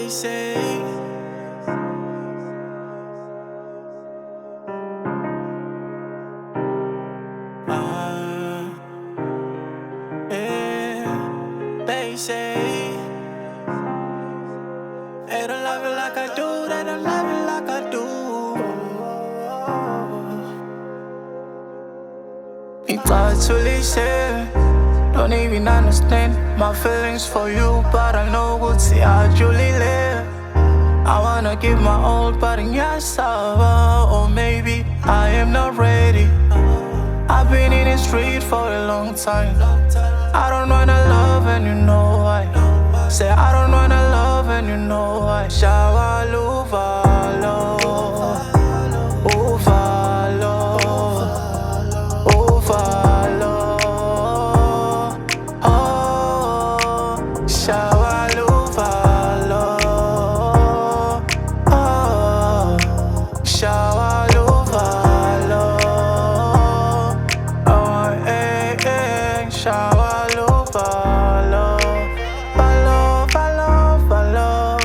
they say. Yeah, they say they don't love you like I do, they don't love you like I do. Actually say, don't even understand my feelings for you, but I know what's actually live. I wanna give my all, but in your Sjava, or maybe I am not ready. I've been in the street for a long time. I don't wanna love and you know why. Say I don't wanna love and you know why. Sjava, uvalo, uvalo, uvalo. Oh, Sjava, uvalo. Oh, Sjava, uvalo. Oh, Sjava, uvalo. Follow, follow, follow.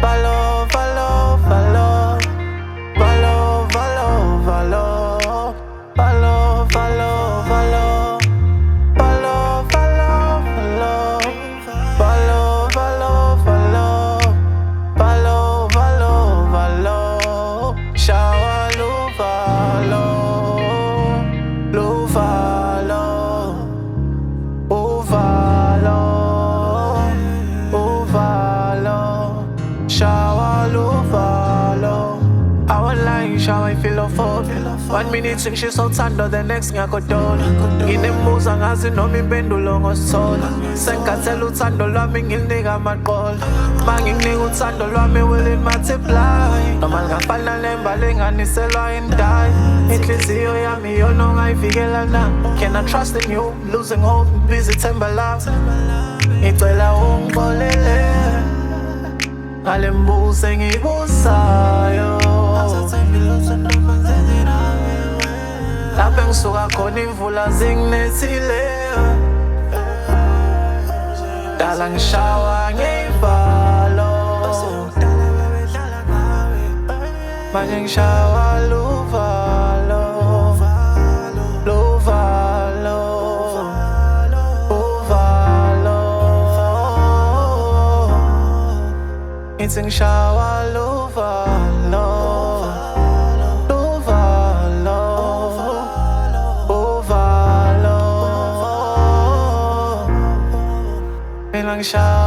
Follow, follow, follow. Follow, follow, follow. Follow, follow, follow. Follow, follow, follow. Follow, follow, follow. Follow, follow, follow. Sjava, uvalo. Uvalo. Uvalo. Uvalo. Sjava, uvalo. I won't lie, Sjava, I feel a phobia. 1 minute sing she's so tender, the next thing I could do. In the moves and as you know me bend long or soul. Senkatel uthando lwami ngilinika amaqola. Manginginika uthando lwami will it multiply. Noma ngafana nembali enganiselwa indai. Inhliziyo yami yona ongayivikela na. Can I trust in you? Losing hope, busy themba la. Ngicela ungixolele ngale mbuzo engibusayo. Lapho engisuka khona imvula zinginethile. Dala ngishawa ngey'valo. Manje ngishawa luvalo. Luvalo. Uvalo. Ngithi ngishawa luvalo. Lang siya